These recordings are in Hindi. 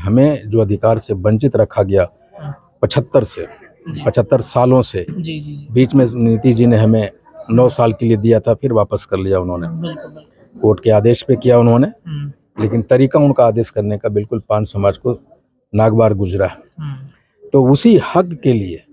हमें जो अधिकार से वंचित रखा गया 75 सालों से, बीच में नीति जी ने हमें 9 साल के लिए दिया था, फिर वापस कर लिया उन्होंने, कोर्ट के आदेश पे किया उन्होंने, लेकिन तरीका उनका आदेश करने का बिल्कुल पान समाज को नागवार गुजरा। तो उसी हक के लिए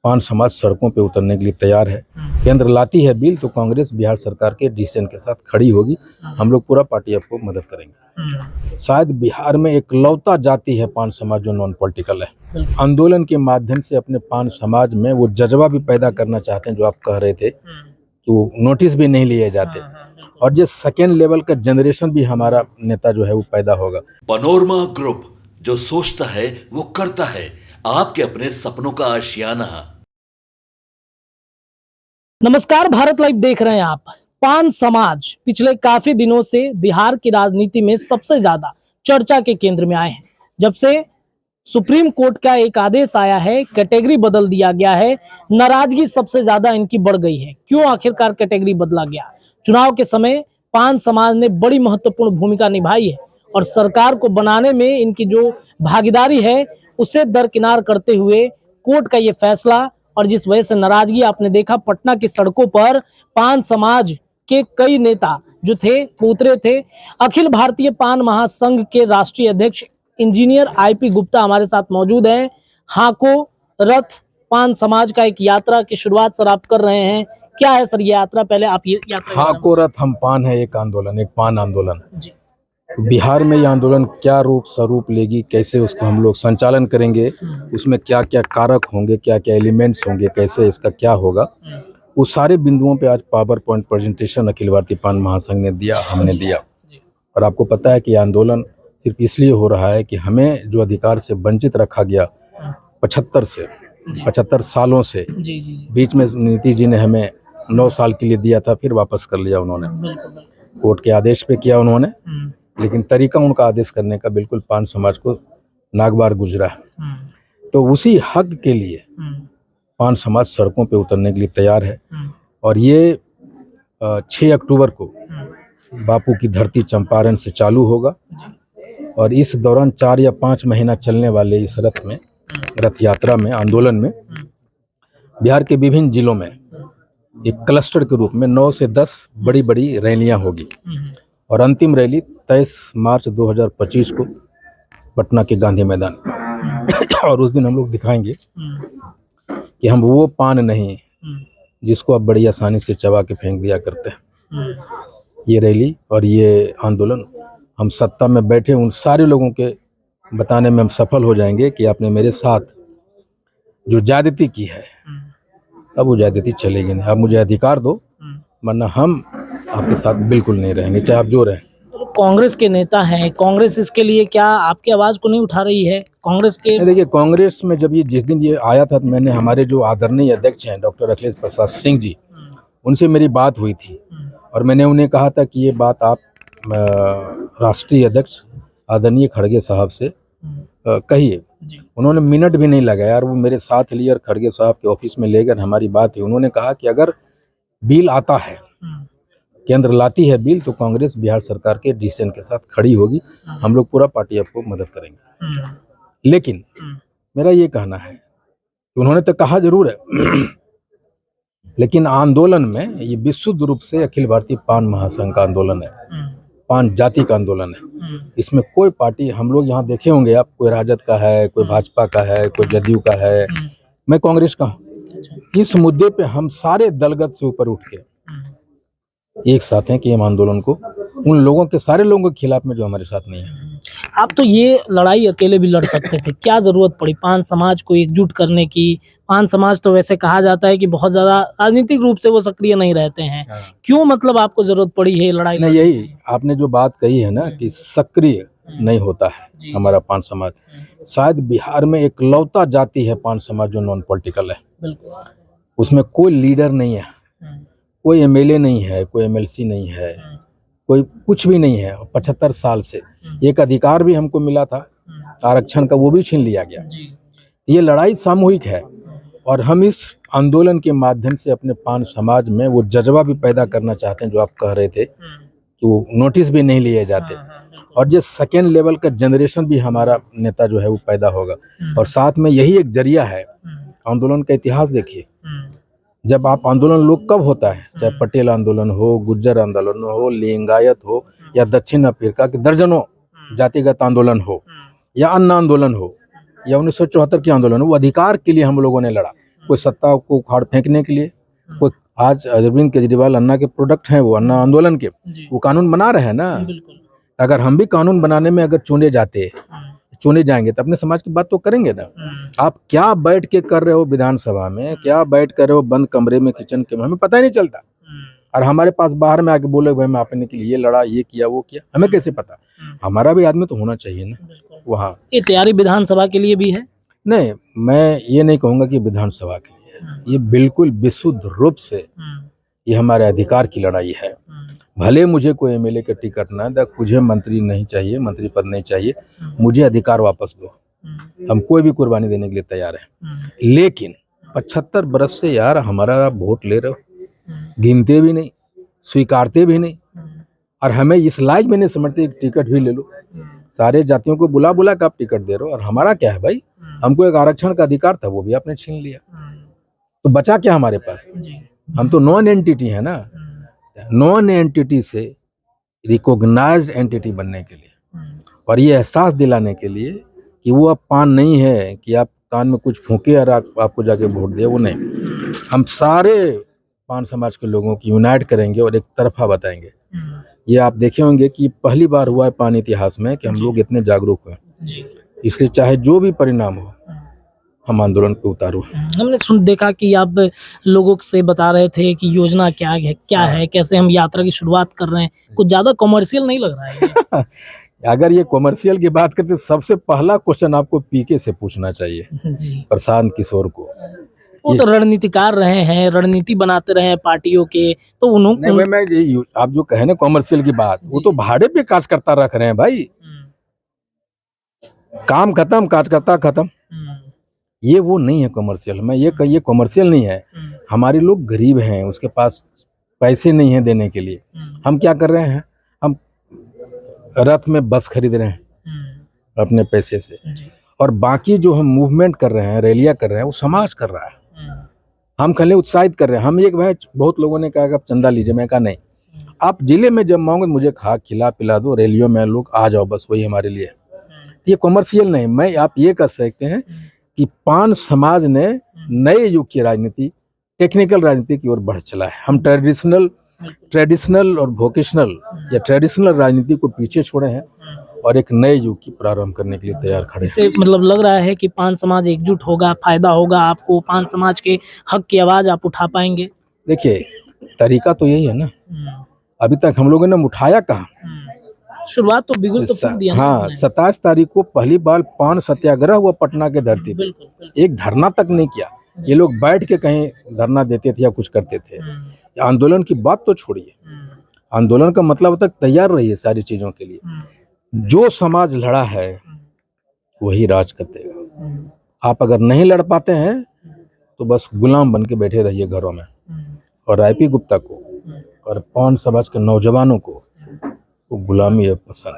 पान समाज सड़कों पे उतरने के लिए तैयार है। केंद्र लाती है बिल तो कांग्रेस बिहार सरकार के डिसीजन के साथ खड़ी होगी। हम लोग पूरा पार्टी आपको मदद करेंगे। शायद बिहार में एक लौता जाति है पान समाज जो नॉन पॉलिटिकल है। आंदोलन के माध्यम से अपने पान समाज में वो जज्बा भी पैदा करना चाहते हैं जो आप कह रहे थे कि वो नोटिस भी नहीं लिए जाते, और ये सेकेंड लेवल का जनरेशन भी हमारा नेता जो है वो पैदा होगा। पनोरमा ग्रुप, जो सोचता है वो करता है, आपके अपने सपनों का आशियाना। नमस्कार, भारत लाइव देख रहे हैं आप। पान समाज पिछले काफी दिनों से बिहार की राजनीति में सबसे ज्यादा चर्चा के केंद्र में आए हैं। जब से सुप्रीम कोर्ट का एक आदेश आया है, कैटेगरी बदल दिया गया है, नाराजगी सबसे ज्यादा इनकी बढ़ गई है। क्यों आखिरकार कैटेगरी बदला गया? चुनाव के समय पान समाज ने बड़ी महत्वपूर्ण भूमिका निभाई है और सरकार को बनाने में इनकी जो भागीदारी है उसे दरकिनार करते हुए कोर्ट का ये फैसला, और जिस वजह से नाराजगी आपने देखा पटना की सड़कों पर पान समाज के कई नेता जो थे वो उतरे थे। अखिल भारतीय पान महासंघ के राष्ट्रीय अध्यक्ष इंजीनियर IP गुप्ता हमारे साथ मौजूद हैं। हाको रथ पान समाज का एक यात्रा की शुरुआत सर आप कर रहे हैं, क्या है सर ये यात्रा? पहले आप ये यात्रा। हाको रथ हम पान है, एक आंदोलन, एक पान आंदोलन। बिहार में ये आंदोलन क्या रूप स्वरूप लेगी, कैसे उसको हम लोग संचालन करेंगे, उसमें क्या क्या कारक होंगे, क्या क्या एलिमेंट्स होंगे, कैसे इसका क्या होगा, वो सारे बिंदुओं पे आज power point presentation Akhil Bharatiya पान महासंघ ने दिया, हमने दिया। और आपको पता है कि आंदोलन सिर्फ इसलिए हो रहा है कि हमें जो अधिकार से वंचित रखा गया 75 सालों से, बीच में नीति जी ने हमें 9 साल के लिए दिया था, फिर वापस कर लिया उन्होंने, कोर्ट के आदेश पे किया उन्होंने, लेकिन तरीका उनका आदेश करने का बिल्कुल पान समाज को नागवार गुजरा। तो उसी हक के लिए पान समाज सड़कों पे उतरने के लिए तैयार है। और ये 6 अक्टूबर को बापू की धरती चंपारण से चालू होगा, और इस दौरान 4 या 5 महीना चलने वाले इस रथ यात्रा में, आंदोलन में, बिहार के विभिन्न जिलों में एक क्लस्टर के रूप में 9 से 10 बड़ी बड़ी रैलियां होगी, और अंतिम रैली 23 मार्च 2025 को पटना के गांधी मैदान और उस दिन हम लोग दिखाएंगे कि हम वो पान नहीं जिसको आप बड़ी आसानी से चबा के फेंक दिया करते हैं। ये रैली और ये आंदोलन हम सत्ता में बैठे उन सारे लोगों के बताने में हम सफल हो जाएंगे कि आपने मेरे साथ जो ज्यादती की है, अब वो ज्यादती चलेगी नहीं। आप मुझे अधिकार दो, वरना हम आपके साथ बिल्कुल नहीं रहेंगे, चाहे आप जो रहें। तो कांग्रेस के नेता हैं, कांग्रेस इसके लिए क्या आपकी आवाज को नहीं उठा रही है? कांग्रेस के देखिए, कांग्रेस में जब ये जिस दिन ये आया था, तो मैंने हमारे जो आदरणीय अध्यक्ष हैं डॉक्टर अखिलेश प्रसाद सिंह जी, उनसे मेरी बात हुई थी, और मैंने उन्हें कहा था कि ये बात आप राष्ट्रीय अध्यक्ष आदरणीय खड़गे साहब से कहिए। उन्होंने मिनट भी नहीं लगाया और वो मेरे साथ लिए और खड़गे साहब के ऑफिस में ले गए, हमारी बात हुई। उन्होंने कहा कि अगर बिल आता है, केंद्र लाती है बिल, तो कांग्रेस बिहार सरकार के डिसीजन के साथ खड़ी होगी। हम लोग पूरा पार्टी आपको मदद करेंगे। लेकिन मेरा ये कहना है कि उन्होंने तो कहा जरूर है, लेकिन आंदोलन में ये विशुद्ध रूप से अखिल भारतीय पान महासंघ का आंदोलन है, पान जाति का आंदोलन है। इसमें कोई पार्टी, हम लोग यहाँ देखे होंगे आप, कोई राजद का है, कोई भाजपा का है, कोई जदयू का है, मैं कांग्रेस का हूँ। इस मुद्दे पे हम सारे दलगत से ऊपर उठ के एक साथ हैं कि हम आंदोलन को उन लोगों के, सारे लोगों के खिलाफ में जो हमारे साथ नहीं है। आप तो ये लड़ाई अकेले भी लड़ सकते थे, क्या जरूरत पड़ी पान समाज को एकजुट करने की? पान समाज तो वैसे कहा जाता है कि बहुत ज्यादा राजनीतिक रूप से वो सक्रिय नहीं रहते हैं, क्यों मतलब आपको जरूरत पड़ी है लड़ाई? नहीं, यही आपने जो बात कही है ना कि सक्रिय नहीं होता है हमारा पान समाज। शायद बिहार में एक लौता जाति है पान समाज जो नॉन पॉलिटिकल है। उसमें कोई लीडर नहीं है, कोई MLA नहीं है, कोई MLC नहीं है, कोई कुछ भी नहीं है। 75 साल से एक अधिकार भी हमको मिला था आरक्षण का, वो भी छीन लिया गया। ये लड़ाई सामूहिक है, और हम इस आंदोलन के माध्यम से अपने पान समाज में वो जज्बा भी पैदा करना चाहते हैं जो आप कह रहे थे कि वो नोटिस भी नहीं लिए जाते, और जो सेकेंड लेवल का जनरेशन भी हमारा नेता जो है वो पैदा होगा। और साथ में यही एक जरिया है। आंदोलन का इतिहास देखिए, जब आप आंदोलन लोग कब होता है, चाहे पटेल आंदोलन हो, गुर्जर आंदोलन हो, लिंगायत हो, या दक्षिण अफ्रीका के दर्जनों जातिगत आंदोलन हो, या अन्य आंदोलन हो, या 1974 के आंदोलन हो, वो अधिकार के लिए हम लोगों ने लड़ा। कोई सत्ता को उखाड़ फेंकने के लिए, कोई आज अरविंद केजरीवाल अन्ना के प्रोडक्ट हैं, वो अन्ना आंदोलन के, वो कानून बना रहे हैं ना। अगर हम भी कानून बनाने में अगर चुने जाएंगे तो अपने समाज की बात तो करेंगे ना। आप क्या बैठ के कर रहे हो विधानसभा में, क्या बैठ कर रहे हो बंद कमरे में, किचन के में, हमें पता ही नहीं चलता। और हमारे पास बाहर में आके बोले भाई मैं आपने के लिए ये लड़ा, ये किया, वो किया, हमें कैसे पता? हमारा भी आदमी तो होना चाहिए ना वहाँ। ये तैयारी विधानसभा के लिए भी है? नहीं, मैं ये नहीं कहूँगा कि विधानसभा के लिए, ये बिल्कुल विशुद्ध रूप से ये हमारे अधिकार की लड़ाई है। भले मुझे कोई एमएलए का टिकट ना दे, मुझे मंत्री नहीं चाहिए, मंत्री पद नहीं चाहिए, मुझे अधिकार वापस दो, हम कोई भी कुर्बानी देने के लिए तैयार हैं। लेकिन 75 बरस से यार हमारा वोट ले रहे हो, गिनते भी नहीं, स्वीकारते भी नहीं, और हमें इस लायक भी नहीं समझते एक टिकट भी ले लो। सारे जातियों को बुला बुला के आप टिकट दे रहे हो, और हमारा क्या है भाई? हमको एक आरक्षण का अधिकार था, वो भी आपने छीन लिया, तो बचा क्या हमारे पास? हम तो नॉन एंटिटी है ना। नॉन एंटिटी से रिकॉग्नाइज्ड एंटिटी बनने के लिए, और ये एहसास दिलाने के लिए कि वो अब पान नहीं है कि आप कान में कुछ फूके और आपको जाके वोट दिया, वो नहीं। हम सारे पान समाज के लोगों की यूनाइट करेंगे और एक तरफा बताएंगे। ये आप देखे होंगे कि पहली बार हुआ है पान इतिहास में कि हम लोग इतने जागरूक हुए। इसलिए चाहे जो भी परिणाम हो, हम आंदोलन पे उतारू हैं। हमने देखा कि आप लोगों से बता रहे थे कि योजना क्या है, कैसे हम यात्रा की शुरुआत कर रहे हैं। कुछ ज्यादा कमर्शियल नहीं लग रहा है? अगर ये कमर्शियल की बात करते, सबसे पहला क्वेश्चन आपको पीके से पूछना चाहिए, प्रशांत किशोर को। वो तो रणनीतिकार रहे हैं, रणनीति बनाते रहे हैं पार्टियों के, तो उन्होंने आप जो कहे ना कमर्शियल की बात, वो तो भाड़े पे कार्यकर्ता रख रहे हैं भाई। काम खत्म, कार्यकर्ता खत्म। ये वो नहीं है कमर्शियल। मैं ये कमर्शियल नहीं है। हमारे लोग गरीब हैं, उसके पास पैसे नहीं है देने के लिए। हम क्या कर रहे हैं? हम रथ में बस खरीद रहे हैं अपने पैसे से, और बाकी जो हम मूवमेंट कर रहे हैं, रैलियां कर रहे हैं, वो समाज कर रहा है। हम खाली उत्साहित कर रहे हैं। हम एक भाई, बहुत लोगों ने कहा कि आप चंदा लीजिए, मैं कहा नहीं, आप जिले में जब मांगोगे मुझे खिला पिला दो, रैलियों में लोग आ जाओ, बस वही हमारे लिए। ये कमर्शियल नहीं। मैं आप ये कह सकते हैं कि पान समाज ने नए युग की राजनीति, टेक्निकल राजनीति की ओर बढ़ चला है। हम ट्रेडिशनल और वोकेशनल या ट्रेडिशनल राजनीति को पीछे छोड़े हैं और एक नए युग की प्रारंभ करने के लिए तैयार खड़े हैं। इससे मतलब लग रहा है कि पान समाज एकजुट होगा, फायदा होगा आपको, पान समाज के हक की आवाज आप उठा पाएंगे। देखिए, तरीका तो यही है ना। अभी तक हम लोगों ने उठाया कहाँ? शुरुआत तो बिल्कुल तो फूक दिया। हाँ, 27 तारीख को पहली बार पान सत्याग्रह हुआ पटना के धरती पे। एक धरना तक नहीं किया। ये लोग बैठ के कहीं धरना देते थे या कुछ करते थे। आंदोलन की बात तो छोड़िए, आंदोलन का मतलब तक तैयार रहिए सारी चीजों के लिए। जो समाज लड़ा है वही राज करतेगा। आप अगर नहीं लड़ पाते हैं तो बस गुलाम बन के बैठे रहिए घरों में। और आईपी गुप्ता को और पान समाज के नौजवानों को वो गुलामी अब पसंद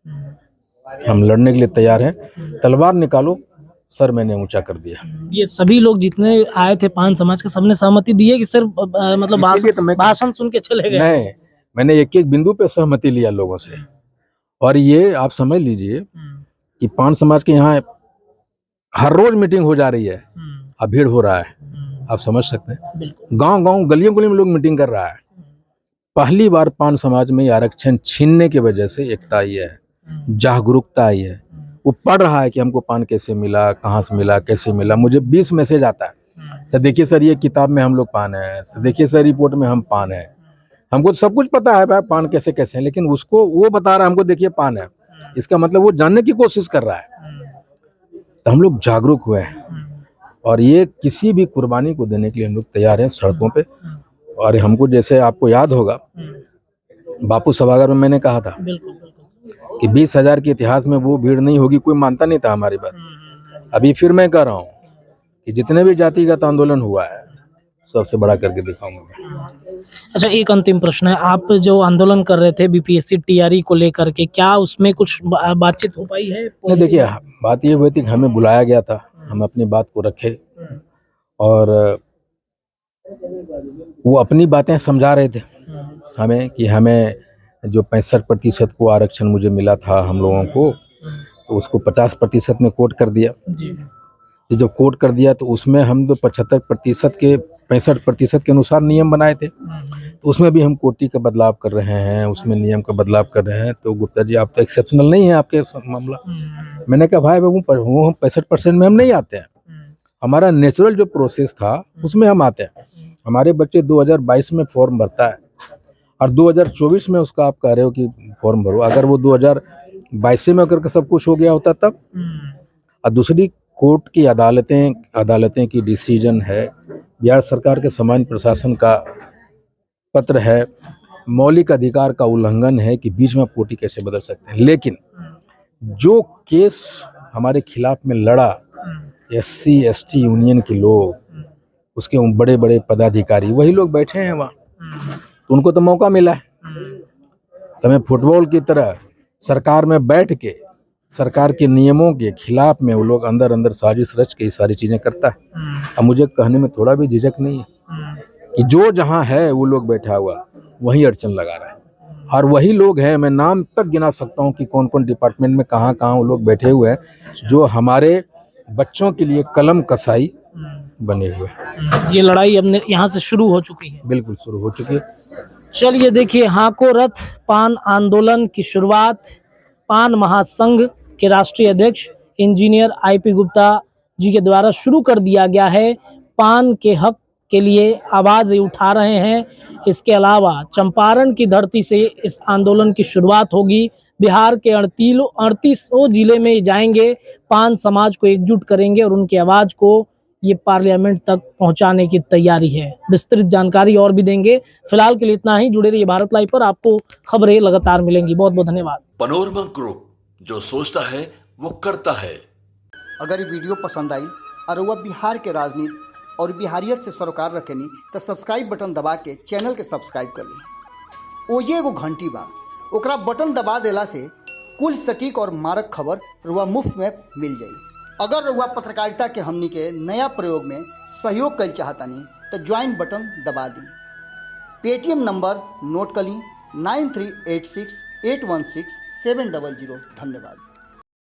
नहीं। हम लड़ने के लिए तैयार हैं। तलवार निकालो, सर मैंने ऊंचा कर दिया। ये सभी लोग जितने आए थे पान समाज के, सबने सहमति दी है कि सिर्फ मतलब भाषण सुन के चले गए? नहीं, मैंने एक एक बिंदु पे सहमति लिया लोगों से। और ये आप समझ लीजिए कि पान समाज के यहाँ हर रोज मीटिंग हो जा रही है, अब भीड़ हो रहा है। आप समझ सकते हैं, गांव-गांव, गलियों-गलियों में लोग मीटिंग कर रहा है। पहली बार पान समाज में आरक्षण छीनने की वजह से एकता आई है, जागरूकता आई है। वो पढ़ रहा है कि हमको पान कैसे मिला, कहाँ से मिला, कैसे मिला। मुझे 20 मैसेज आता है, सर देखिए सर ये किताब में हम लोग पान है, देखिए सर रिपोर्ट में हम पान है। हमको तो सब कुछ पता है भाई पान कैसे कैसे है, लेकिन उसको वो बता रहा है हमको देखिए पान है। इसका मतलब वो जानने की कोशिश कर रहा है। तो हम लोग जागरूक हुए हैं और ये किसी भी कुर्बानी को देने के लिए हम लोग तैयार हैं सड़कों पे। और हमको, जैसे आपको याद होगा, बापू सभागार में मैंने कहा था कि 20,000 के इतिहास में वो भीड़ नहीं होगी, कोई मानता नहीं था हमारी बात। अभी फिर मैं कह रहा हूँ कि जितने भी जातिगत आंदोलन हुआ है सबसे बड़ा करके दिखाऊंगा। अच्छा, एक अंतिम प्रश्न है, आप जो आंदोलन कर रहे थे बीपीएससी टीआरई को लेकर के, क्या उसमें कुछ बातचीत हो पाई है? नहीं, देखिए बात ये हुई थी कि हमें बुलाया गया था, हम अपनी बात को रखे और वो अपनी बातें समझा रहे थे हमें कि हमें जो 65% को आरक्षण मुझे मिला था हम लोगों को, तो उसको 50% में कोट कर दिया। ये जब कोट कर दिया तो उसमें हम तो 75% के 65% के अनुसार नियम बनाए थे, तो उसमें भी हम कोटी का बदलाव कर रहे हैं, उसमें नियम का बदलाव कर रहे हैं। तो गुप्ता जी आप तो एक्सेप्शनल नहीं है आपके मामला। मैंने कहा भाई बाबू वो 65% में हम नहीं आते हैं, हमारा नेचुरल जो प्रोसेस था उसमें हम आते हैं। हमारे बच्चे 2022 में फॉर्म भरता है और 2024 में उसका आप कह रहे हो कि फॉर्म भरो। अगर वो 2022 में अगर सब कुछ हो गया होता तब। और दूसरी कोर्ट की अदालतें की डिसीजन है, बिहार सरकार के सामान्य प्रशासन का पत्र है, मौलिक अधिकार का उल्लंघन है कि बीच में कोटी कैसे बदल सकते हैं। लेकिन जो केस हमारे खिलाफ में लड़ा SC ST यूनियन के लोग, उसके बड़े बड़े पदाधिकारी वही लोग बैठे हैं वहाँ, तो उनको तो मौका मिला है। तो हमें फुटबॉल की तरह सरकार में बैठ के सरकार के नियमों के खिलाफ में वो लोग अंदर अंदर साजिश रच के ये सारी चीजें करता है। अब मुझे कहने में थोड़ा भी झिझक नहीं है कि जो जहाँ है वो लोग बैठा हुआ वहीं अड़चन लगा रहा है। और वही लोग हैं, मैं नाम तक गिना सकता हूँ कि कौन कौन डिपार्टमेंट में कहाँ कहाँ वो लोग बैठे हुए हैं जो हमारे बच्चों के लिए कलम कसाई बने हुए हैं। ये लड़ाई अब यहाँ से शुरू हो चुकी है। बिल्कुल शुरू हो चुकी है। चलिए देखिए, हाको रथ पान आंदोलन की शुरुआत पान महासंघ के राष्ट्रीय अध्यक्ष इंजीनियर IP गुप्ता जी के द्वारा शुरू कर दिया गया है। पान के हक के लिए आवाज उठा रहे हैं। इसके अलावा चंपारण की धरती से इस आंदोलन की शुरुआत होगी। बिहार के 38 जिले में जाएंगे, पान समाज को एकजुट करेंगे और उनकी आवाज को ये पार्लियामेंट तक पहुंचाने की तैयारी है। विस्तृत जानकारी और भी देंगे। फिलहाल के लिए इतना ही। जुड़े रहिए भारत लाइव पर, आपको खबरें लगातार मिलेंगी। बहुत बहुत धन्यवाद। पनोरमा ग्रुप, जो सोचता है वो करता है। अगर ये वीडियो पसंद आई और वह बिहार के राजनीति और बिहारियत से सरोकार रखेनी तो सब्सक्राइब बटन दबा के चैनल के सब्सक्राइब कर ली। ओजे एगो घंटी बा, ओकरा बटन दबा देला से कुल सटीक और मारक खबर रुआ मुफ्त में मिल जाई। अगर रुआ पत्रकारिता के हमनी के नया प्रयोग में सहयोग कर चाहतानी तो ज्वाइन बटन दबा दी। पेटीएम नंबर नोट कर ली 9386 816 700। धन्यवाद।